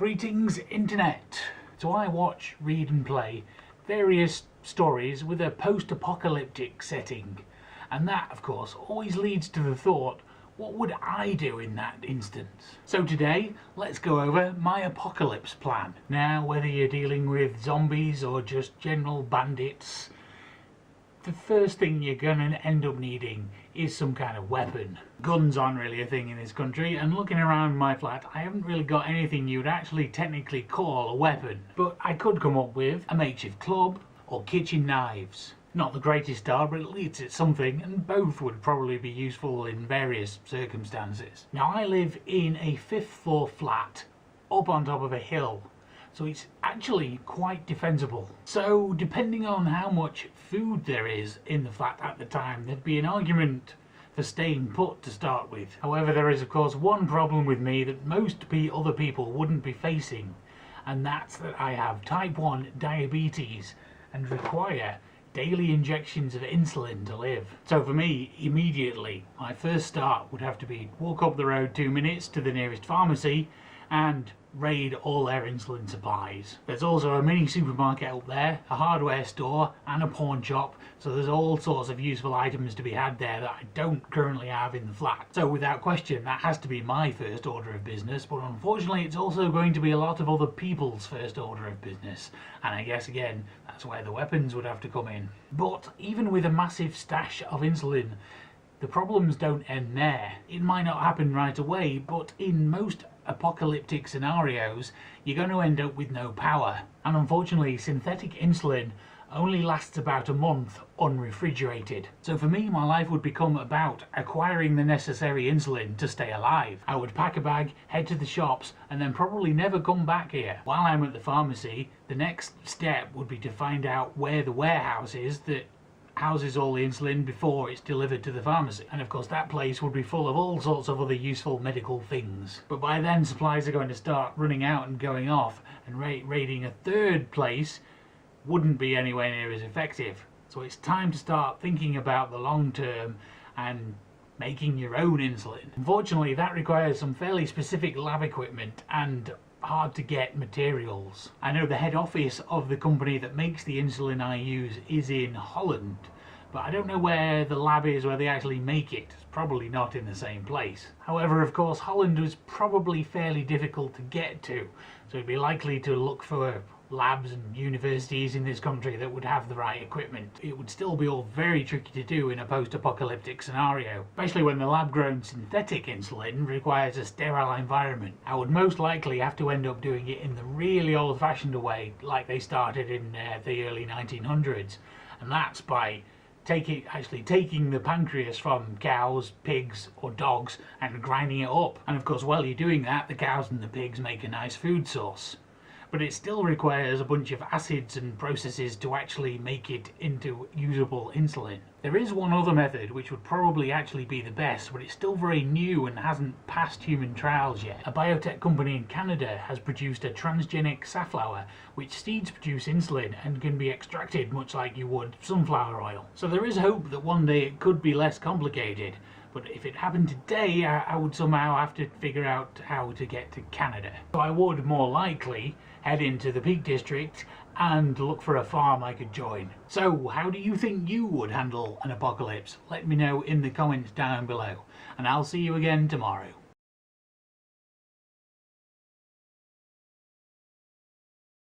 Greetings internet! So I watch, read and play various stories with a post-apocalyptic setting, and that of course always leads to the thought, what would I do in that instance? So today let's go over my apocalypse plan. Now whether you're dealing with zombies or just general bandits, the first thing you're gonna end up needing is some kind of weapon. Guns aren't really a thing in this country, and looking around my flat I haven't really got anything you'd actually technically call a weapon. But I could come up with a makeshift club or kitchen knives. Not the greatest start, but at least it's something, and both would probably be useful in various circumstances. Now I live in a 5th floor flat up on top of a hill, so it's actually quite defensible. So depending on how much food there is in the flat at the time, there'd be an argument for staying put to start with. However, there is of course one problem with me that most other people wouldn't be facing, and that's that I have type 1 diabetes and require daily injections of insulin to live. So for me, immediately, my first start would have to be walk up the road 2 minutes to the nearest pharmacy and raid all their insulin supplies. There's also a mini supermarket up there, a hardware store and a pawn shop, so there's all sorts of useful items to be had there that I don't currently have in the flat. So without question that has to be my first order of business, but unfortunately it's also going to be a lot of other people's first order of business, and I guess again that's where the weapons would have to come in. But even with a massive stash of insulin, the problems don't end there. It might not happen right away, but in most apocalyptic scenarios you're going to end up with no power, and unfortunately synthetic insulin only lasts about a month unrefrigerated. So for me, my life would become about acquiring the necessary insulin to stay alive. I would pack a bag, head to the shops, and then probably never come back here. While I'm at the pharmacy, the next step would be to find out where the warehouse is that houses all the insulin before it's delivered to the pharmacy, and of course that place would be full of all sorts of other useful medical things. But by then supplies are going to start running out and going off, and raiding a third place wouldn't be anywhere near as effective. So it's time to start thinking about the long term and making your own insulin. Unfortunately that requires some fairly specific lab equipment and hard to get materials. I know the head office of the company that makes the insulin I use is in Holland, but I don't know where the lab is where they actually make it. It's probably not in the same place. However, of course, Holland was probably fairly difficult to get to, so it'd be likely to look for labs and universities in this country that would have the right equipment. It would still be all very tricky to do in a post-apocalyptic scenario, especially when the lab-grown synthetic insulin requires a sterile environment. I would most likely have to end up doing it in the really old-fashioned way, like they started in the early 1900s, and that's by actually taking the pancreas from cows, pigs or dogs and grinding it up. And of course while you're doing that, the cows and the pigs make a nice food source. But it still requires a bunch of acids and processes to actually make it into usable insulin. There is one other method which would probably actually be the best, but it's still very new and hasn't passed human trials yet. A biotech company in Canada has produced a transgenic safflower which seeds produce insulin and can be extracted much like you would sunflower oil. So there is hope that one day it could be less complicated, but if it happened today I would somehow have to figure out how to get to Canada. So I would more likely head into the Peak District and look for a farm I could join. So how do you think you would handle an apocalypse? Let me know in the comments down below, and I'll see you again tomorrow.